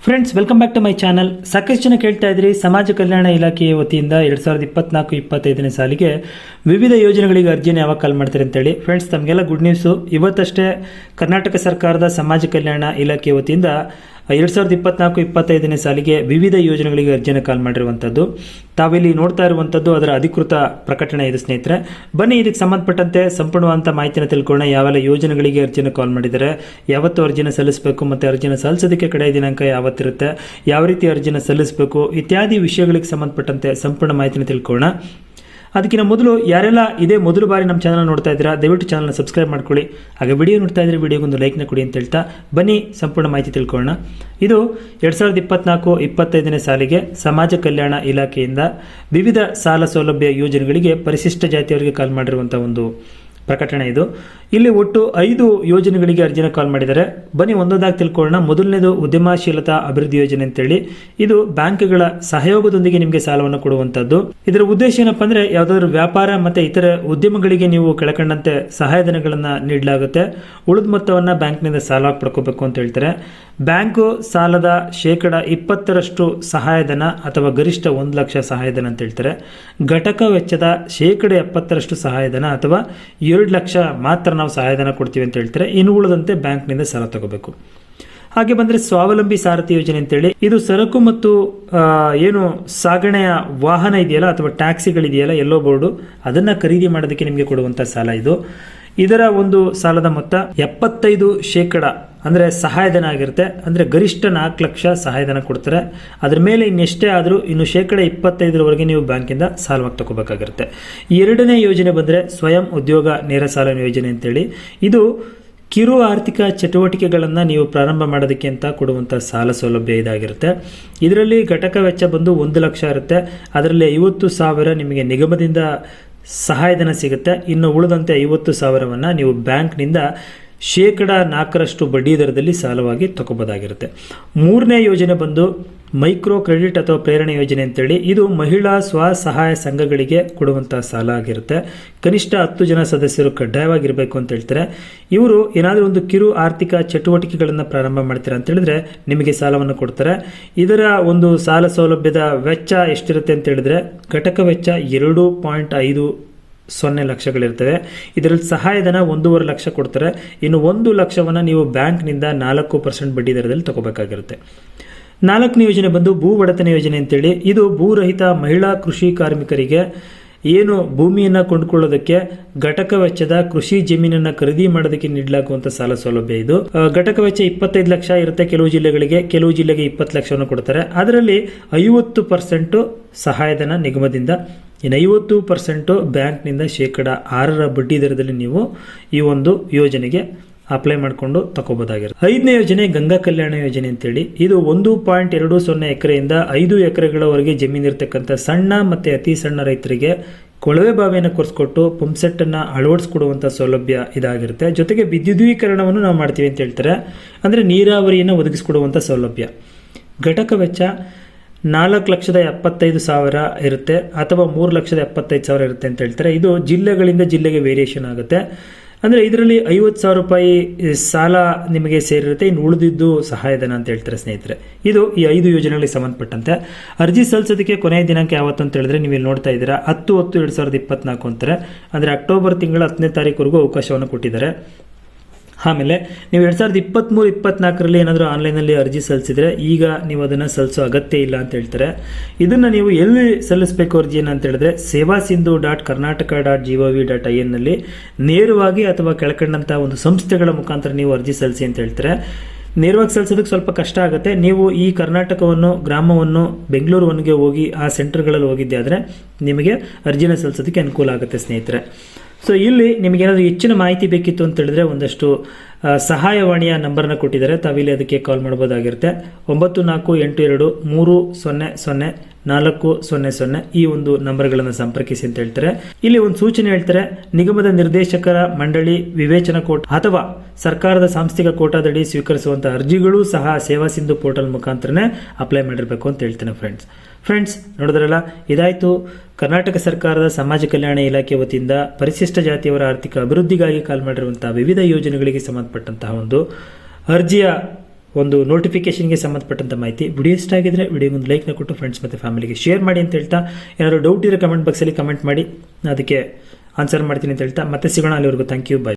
Friends, welcome back to my channel. ಸಾಕಷ್ಟು ಜನ ಕೇಳ್ತಾ ಇದ್ರಿ, ಸಮಾಜ ಕಲ್ಯಾಣ ಇಲಾಖೆಯ ವತಿಯಿಂದ 2024-25ನೇ ಸಾಲಿಗೆ ವಿವಿಧ ಯೋಜನೆಗಳಿಗೆ ಅರ್ಜಿಯನ್ನು ಯಾವಾಗ ಕಾಲ್ ಮಾಡ್ತಾರೆ ಅಂತೇಳಿ. ಫ್ರೆಂಡ್ಸ್, ತಮಗೆಲ್ಲ ಗುಡ್ ನ್ಯೂಸು. ಇವತ್ತಷ್ಟೇ ಕರ್ನಾಟಕ ಸರ್ಕಾರದ ಸಮಾಜ ಕಲ್ಯಾಣ ಇಲಾಖೆಯ ವತಿಯಿಂದ 2024-25ನೇ ಸಾಲಿಗೆ ವಿವಿಧ ಯೋಜನೆಗಳಿಗೆ ಅರ್ಜಿಯನ್ನು ಕಾಲ್ ಮಾಡಿರುವಂಥದ್ದು. ತಾವಿಲ್ಲಿ ನೋಡ್ತಾ ಇರುವಂಥದ್ದು ಅದರ ಅಧಿಕೃತ ಪ್ರಕಟಣೆ ಇದೆ ಸ್ನೇಹಿತರೆ. ಬನ್ನಿ, ಇದಕ್ಕೆ ಸಂಬಂಧಪಟ್ಟಂತೆ ಸಂಪೂರ್ಣವಾದ ಮಾಹಿತಿನ ತಿಳ್ಕೊಳ್ಳೋಣ. ಯಾವೆಲ್ಲ ಯೋಜನೆಗಳಿಗೆ ಅರ್ಜಿಯನ್ನು ಕಾಲ್ ಮಾಡಿದ್ದಾರೆ, ಯಾವತ್ತು ಅರ್ಜಿನ ಸಲ್ಲಿಸಬೇಕು, ಮತ್ತು ಅರ್ಜಿನ ಸಲ್ಲಿಸೋದಕ್ಕೆ ಕಡೆಯ ದಿನಾಂಕ ಯಾವತ್ತಿರುತ್ತೆ, ಯಾವ ರೀತಿ ಅರ್ಜಿನ ಸಲ್ಲಿಸಬೇಕು ಇತ್ಯಾದಿ ವಿಷಯಗಳಿಗೆ ಸಂಬಂಧಪಟ್ಟಂತೆ ಸಂಪೂರ್ಣ ಮಾಹಿತಿನ ತಿಳ್ಕೊಳ್ಳೋಣ. ಅದಕ್ಕಿಂತ ಮೊದಲು ಯಾರೆಲ್ಲ ಇದೇ ಮೊದಲು ಬಾರಿ ನಮ್ಮ ಚಾನಲ್ ನೋಡ್ತಾ ಇದ್ದೀರಾ, ದಯವಿಟ್ಟು ಚಾನಲ್ನ ಸಬ್ಸ್ಕ್ರೈಬ್ ಮಾಡ್ಕೊಳ್ಳಿ. ಹಾಗೆ ವಿಡಿಯೋ ನೋಡ್ತಾ ಇದ್ರೆ ವಿಡಿಯೋಗೊಂದು ಲೈಕ್ನ ಕೊಡಿ ಅಂತ ಹೇಳ್ತಾ ಬನ್ನಿ ಸಂಪೂರ್ಣ ಮಾಹಿತಿ ತಿಳ್ಕೊಳ್ಳೋಣ. ಇದು 2024-25ನೇ ಸಾಲಿಗೆ ಸಮಾಜ ಕಲ್ಯಾಣ ಇಲಾಖೆಯಿಂದ ವಿವಿಧ ಸಾಲ ಸೌಲಭ್ಯ ಯೋಜನೆಗಳಿಗೆ ಪರಿಶಿಷ್ಟ ಜಾತಿಯವರಿಗೆ ಕಾಲ್ ಮಾಡಿರುವಂಥ ಒಂದು ಪ್ರಕಟಣೆ ಇದು. ಇಲ್ಲಿ ಒಟ್ಟು 5 ಯೋಜನೆಗಳಿಗೆ ಅರ್ಜಿನ ಕಾಲ್ ಮಾಡಿದ್ದಾರೆ. ಬನ್ನಿ ಒಂದೊಂದಾಗಿ ತಿಳ್ಕೊಳ್ಳೋಣ. ಮೊದಲನೇದು ಉದ್ಯಮಶೀಲತಾ ಅಭಿವೃದ್ಧಿ ಯೋಜನೆ ಅಂತೇಳಿ. ಇದು ಬ್ಯಾಂಕ್ಗಳ ಸಹಯೋಗದೊಂದಿಗೆ ನಿಮಗೆ ಸಾಲವನ್ನು ಕೊಡುವಂಥದ್ದು. ಇದರ ಉದ್ದೇಶ ಏನಪ್ಪ ಅಂದರೆ, ಯಾವುದಾದ್ರೂ ವ್ಯಾಪಾರ ಮತ್ತು ಇತರ ಉದ್ಯಮಗಳಿಗೆ ನೀವು ಕೆಳಕಂಡಂತೆ ಸಹಾಯಧನಗಳನ್ನು ನೀಡಲಾಗುತ್ತೆ. ಉಳಿದ ಮೊತ್ತವನ್ನು ಬ್ಯಾಂಕ್ನಿಂದ ಸಾಲವಾಗಿ ಪಡ್ಕೋಬೇಕು ಅಂತ ಹೇಳ್ತಾರೆ. ಬ್ಯಾಂಕು ಸಾಲದ 20% ಸಹಾಯಧನ ಅಥವಾ ಗರಿಷ್ಠ 1 ಲಕ್ಷ ಸಹಾಯಧನ ಅಂತ ಹೇಳ್ತಾರೆ. ಘಟಕ ವೆಚ್ಚದ 70% ಸಹಾಯಧನ ಅಥವಾ 2 ಲಕ್ಷ ಮಾತ್ರ ನಾವು ಸಹಾಯಧನ ಕೊಡ್ತೀವಿ ಅಂತ ಹೇಳ್ತಾರೆ. ಇನ್ನು ಉಳಿದಂತೆ ಬ್ಯಾಂಕ್ನಿಂದ ಸಾಲ ತಗೋಬೇಕು. ಹಾಗೆ ಬಂದರೆ ಸ್ವಾವಲಂಬಿ ಸಾರಥಿ ಯೋಜನೆ ಅಂತೇಳಿ, ಇದು ಸರಕು ಮತ್ತು ಏನು ಸಾಗಣೆಯ ವಾಹನ ಇದೆಯಲ್ಲ ಅಥವಾ ಟ್ಯಾಕ್ಸಿಗಳಿದೆಯಲ್ಲ, ಎಲ್ಲೋ ಬೋರ್ಡು, ಅದನ್ನು ಖರೀದಿ ಮಾಡೋದಕ್ಕೆ ನಿಮಗೆ ಕೊಡುವಂಥ ಸಾಲ ಇದು. ಇದರ ಒಂದು ಸಾಲದ ಮೊತ್ತ 75% ಅಂದರೆ ಸಹಾಯಧನ ಆಗಿರುತ್ತೆ. ಅಂದರೆ ಗರಿಷ್ಠ 4 ಲಕ್ಷ ಸಹಾಯಧನ ಕೊಡ್ತಾರೆ. ಅದ್ರ ಮೇಲೆ ಇನ್ನೆಷ್ಟೇ ಆದರೂ ಇನ್ನು 25% ನೀವು ಬ್ಯಾಂಕಿಂದ ಸಾಲವಾಗಿ ತಗೋಬೇಕಾಗಿರುತ್ತೆ. ಎರಡನೇ ಯೋಜನೆ ಬಂದರೆ ಸ್ವಯಂ ಉದ್ಯೋಗ ನೇರ ಸಾಲ ಯೋಜನೆ ಅಂತೇಳಿ. ಇದು ಕಿರು ಆರ್ಥಿಕ ಚಟುವಟಿಕೆಗಳನ್ನು ನೀವು ಪ್ರಾರಂಭ ಮಾಡೋದಕ್ಕೆ ಅಂತ ಕೊಡುವಂಥ ಸಾಲ ಸೌಲಭ್ಯ ಇದಾಗಿರುತ್ತೆ. ಇದರಲ್ಲಿ ಘಟಕ ವೆಚ್ಚ ಬಂದು 1 ಲಕ್ಷ ಇರುತ್ತೆ. ಅದರಲ್ಲಿ 50,000 ನಿಮಗೆ ನಿಗಮದಿಂದ ಸಹಾಯಧನ ಸಿಗುತ್ತೆ. ಇನ್ನು ಉಳಿದಂತೆ 50,000ವನ್ನು ನೀವು ಬ್ಯಾಂಕ್ನಿಂದ 4% ಬಡ್ಡಿ ದರದಲ್ಲಿ ಸಾಲವಾಗಿ ತಗೋಬೋದಾಗಿರುತ್ತೆ. ಮೂರನೇ ಯೋಜನೆ ಬಂದು ಮೈಕ್ರೋ ಕ್ರೆಡಿಟ್ ಅಥವಾ ಪ್ರೇರಣೆ ಯೋಜನೆ ಅಂತೇಳಿ. ಇದು ಮಹಿಳಾ ಸ್ವಸಹಾಯ ಸಂಘಗಳಿಗೆ ಕೊಡುವಂಥ ಸಾಲ ಆಗಿರುತ್ತೆ. ಕನಿಷ್ಠ 10 ಜನ ಸದಸ್ಯರು ಕಡ್ಡಾಯವಾಗಿರಬೇಕು ಅಂತ ಹೇಳ್ತಾರೆ. ಇವರು ಏನಾದರೂ ಒಂದು ಕಿರು ಆರ್ಥಿಕ ಚಟುವಟಿಕೆಗಳನ್ನು ಪ್ರಾರಂಭ ಮಾಡ್ತೀರಾ ಅಂತ ಹೇಳಿದ್ರೆ ನಿಮಗೆ ಸಾಲವನ್ನು ಕೊಡ್ತಾರೆ. ಇದರ ಒಂದು ಸಾಲ ಸೌಲಭ್ಯದ ವೆಚ್ಚ ಎಷ್ಟಿರುತ್ತೆ ಅಂತ ಹೇಳಿದ್ರೆ, ಘಟಕ ವೆಚ್ಚ 2.50 ಲಕ್ಷಗಳಿರ್ತವೆ. ಇದರಲ್ಲಿ ಸಹಾಯಧನ 1.5 ಲಕ್ಷ ಕೊಡ್ತಾರೆ. ಇನ್ನು 1 ಲಕ್ಷವನ್ನು ನೀವು ಬ್ಯಾಂಕ್ನಿಂದ 4% ಬಡ್ಡಿ ದರದಲ್ಲಿ ತಗೋಬೇಕಾಗಿರುತ್ತೆ. 4ನೇ ಯೋಜನೆ ಬಂದು ಭೂ ಒಡೆತನ ಯೋಜನೆ ಅಂತೇಳಿ. ಇದು ಭೂರಹಿತ ಮಹಿಳಾ ಕೃಷಿ ಕಾರ್ಮಿಕರಿಗೆ ಏನು ಭೂಮಿಯನ್ನು ಕೊಂಡುಕೊಳ್ಳೋದಕ್ಕೆ ಘಟಕ ವೆಚ್ಚದ ಕೃಷಿ ಜಮೀನನ್ನು ಖರೀದಿ ಮಾಡೋದಕ್ಕೆ ನೀಡಲಾಗುವಂಥ ಸಾಲ ಸೌಲಭ್ಯ ಇದು. ಘಟಕ ವೆಚ್ಚ 25 ಲಕ್ಷ ಇರುತ್ತೆ ಕೆಲವು ಜಿಲ್ಲೆಗಳಿಗೆ, ಕೆಲವು ಜಿಲ್ಲೆಗೆ 20 ಲಕ್ಷವನ್ನು ಕೊಡ್ತಾರೆ. ಅದರಲ್ಲಿ 50% ಸಹಾಯಧನ ನಿಗಮದಿಂದ, ಇನ್ನು 50% ಬ್ಯಾಂಕ್ನಿಂದ 6% ಬಡ್ಡಿ ದರದಲ್ಲಿ ನೀವು ಈ ಒಂದು ಯೋಜನೆಗೆ ಅಪ್ಲೈ ಮಾಡಿಕೊಂಡು ತಗೋಬೋದಾಗಿರುತ್ತೆ. 5ನೇ ಯೋಜನೆ ಗಂಗಾ ಕಲ್ಯಾಣ ಯೋಜನೆ ಅಂತೇಳಿ. ಇದು 1.20 ಎಕರೆಯಿಂದ 5 ಎಕರೆಗಳವರೆಗೆ ಜಮೀನಿರ್ತಕ್ಕಂಥ ಸಣ್ಣ ಮತ್ತು ಅತಿ ಸಣ್ಣ ರೈತರಿಗೆ ಕೊಳವೆ ಬಾವಿಯನ್ನು ಕೊರೆಸ್ಕೊಟ್ಟು ಪಂಪ್ಸೆಟ್ಟನ್ನು ಅಳವಡಿಸ್ಕೊಡುವಂಥ ಸೌಲಭ್ಯ ಇದಾಗಿರುತ್ತೆ. ಜೊತೆಗೆ ವಿದ್ಯುದೀಕರಣವನ್ನು ನಾವು ಮಾಡ್ತೀವಿ ಅಂತ ಹೇಳ್ತಾರೆ. ಅಂದರೆ ನೀರಾವರಿಯನ್ನು ಒದಗಿಸ್ಕೊಡುವಂಥ ಸೌಲಭ್ಯ. ಘಟಕ ವೆಚ್ಚ 4,75,000 ಇರುತ್ತೆ ಅಥವಾ 3,75,000 ಇರುತ್ತೆ ಅಂತ ಹೇಳ್ತಾರೆ. ಇದು ಜಿಲ್ಲೆಗಳಿಂದ ಜಿಲ್ಲೆಗೆ ವೇರಿಯೇಷನ್ ಆಗುತ್ತೆ. ಅಂದರೆ ಇದರಲ್ಲಿ 50,000 ರೂಪಾಯಿ ಸಾಲ ನಿಮಗೆ ಸೇರಿರುತ್ತೆ. ಇನ್ನು ಉಳಿದಿದ್ದು ಸಹಾಯಧನ ಅಂತ ಹೇಳ್ತಾರೆ ಸ್ನೇಹಿತರೆ. ಇದು ಈ 5 ಯೋಜನೆಗಳಿಗೆ ಸಂಬಂಧಪಟ್ಟಂತೆ. ಅರ್ಜಿ ಸಲ್ಲಿಸೋದಕ್ಕೆ ಕೊನೆಯ ದಿನಾಂಕ ಯಾವತ್ತು ಅಂತ ಹೇಳಿದ್ರೆ, ನೀವು ಇಲ್ಲಿ ನೋಡ್ತಾ ಇದ್ದೀರಾ 10/10/2024 ಅಂತಾರೆ. ಅಂದರೆ ಅಕ್ಟೋಬರ್ ತಿಂಗಳ 10ನೇ ತಾರೀಕುವರೆಗೂ ಅವಕಾಶವನ್ನು ಕೊಟ್ಟಿದ್ದಾರೆ. ಆಮೇಲೆ ನೀವು 2023-24ರಲ್ಲಿ ಏನಾದರೂ ಆನ್ಲೈನಲ್ಲಿ ಅರ್ಜಿ ಸಲ್ಲಿಸಿದರೆ ಈಗ ನೀವು ಅದನ್ನು ಸಲ್ಲಿಸೋ ಅಗತ್ಯ ಇಲ್ಲ ಅಂತ ಹೇಳ್ತಾರೆ. ಇದನ್ನು ನೀವು ಎಲ್ಲಿ ಸಲ್ಲಿಸಬೇಕು ಅರ್ಜಿಯನ್ನು ಅಂತ ಹೇಳಿದ್ರೆ, sevasindu.karnataka.gov.in ನಲ್ಲಿ ನೇರವಾಗಿ ಅಥವಾ ಕೆಳಕಂಡಂಥ ಒಂದು ಸಂಸ್ಥೆಗಳ ಮುಖಾಂತರ ನೀವು ಅರ್ಜಿ ಸಲ್ಲಿಸಿ ಅಂತ ಹೇಳ್ತಾರೆ. ನೇರವಾಗಿ ಸಲ್ಲಿಸೋದಕ್ಕೆ ಸ್ವಲ್ಪ ಕಷ್ಟ ಆಗುತ್ತೆ. ನೀವು ಈ ಕರ್ನಾಟಕವನ್ನು ಗ್ರಾಮವನ್ನು ಬೆಂಗಳೂರು ಒನ್ಗೆ ಹೋಗಿ ಆ ಸೆಂಟರ್ಗಳಲ್ಲಿ ಹೋಗಿದ್ದೆ ಆದರೆ ನಿಮಗೆ ಅರ್ಜಿನ ಸಲ್ಲಿಸೋದಕ್ಕೆ ಅನುಕೂಲ ಆಗುತ್ತೆ ಸ್ನೇಹಿತರೆ. ಸೊ ಇಲ್ಲಿ ನಿಮಗೇನಾದರೂ ಹೆಚ್ಚಿನ ಮಾಹಿತಿ ಬೇಕಿತ್ತು ಅಂತ ಹೇಳಿದ್ರೆ ಒಂದಷ್ಟು ಸಹಾಯವಾಣಿಯ ನಂಬರ್ನ ಕೊಟ್ಟಿದ್ದಾರೆ. ತಾವಿಲ್ಲಿ ಅದಕ್ಕೆ ಕಾಲ್ ಮಾಡ್ಬೋದಾಗಿರುತ್ತೆ. 9482300400 ಈ ಒಂದು ನಂಬರ್ಗಳನ್ನು ಸಂಪರ್ಕಿಸಿ ಅಂತ ಹೇಳ್ತಾರೆ. ಇಲ್ಲಿ ಒಂದು ಸೂಚನೆ ಹೇಳ್ತಾರೆ, ನಿಗಮದ ನಿರ್ದೇಶಕರ ಮಂಡಳಿ ವಿವೇಚನಾ ಕೋಟ ಅಥವಾ ಸರ್ಕಾರದ ಸಾಂಸ್ಥಿಕ ಕೋಟಾದಡಿ ಸ್ವೀಕರಿಸುವಂಥ ಅರ್ಜಿಗಳು ಸಹ ಸೇವಾ ಸಿಂಧು ಪೋರ್ಟಲ್ ಮುಖಾಂತರನೇ ಅಪ್ಲೈ ಮಾಡಿರಬೇಕು ಅಂತ ಹೇಳ್ತೇನೆ ಫ್ರೆಂಡ್ಸ್. ನೋಡಿದ್ರಲ್ಲ, ಇದಾಯಿತು ಕರ್ನಾಟಕ ಸರ್ಕಾರದ ಸಮಾಜ ಕಲ್ಯಾಣ ಇಲಾಖೆ ವತಿಯಿಂದ ಪರಿಶಿಷ್ಟ ಜಾತಿಯವರ ಆರ್ಥಿಕ ಅಭಿವೃದ್ಧಿಗಾಗಿ ಕಾಲ್ ಮಾಡಿರುವಂತಹ ವಿವಿಧ ಯೋಜನೆಗಳಿಗೆ ಸಂಬಂಧಪಟ್ಟಂತಹ ಒಂದು ಅರ್ಜಿಯ ಒಂದು ನೋಟಿಫಿಕೇಶನ್ಗೆ ಸಂಬಂಧಪಟ್ಟಂಥ ಮಾಹಿತಿ. ವಿಡಿಯೋ ಇಷ್ಟ ಆಗಿದ್ರೆ ವಿಡಿಯೋಗೊಂದು ಲೈಕ್ನ ಕೊಟ್ಟು ಫ್ರೆಂಡ್ಸ್ ಮತ್ತು ಫ್ಯಾಮಿಲಿಗೆ ಶೇರ್ ಮಾಡಿ ಅಂತ ಹೇಳ್ತಾ, ಏನಾದರೂ ಡೌಟ್ ಇರೋ ಕಮೆಂಟ್ ಬಾಕ್ಸಲ್ಲಿ ಕಮೆಂಟ್ ಮಾಡಿ, ಅದಕ್ಕೆ ಆನ್ಸರ್ ಮಾಡ್ತೀನಿ ಅಂತ ಹೇಳ್ತಾ ಮತ್ತೆ ಸಿಗೋಣ. ಅಲ್ಲಿವರೆಗೂ ಥ್ಯಾಂಕ್ ಯು, ಬಾಯ್.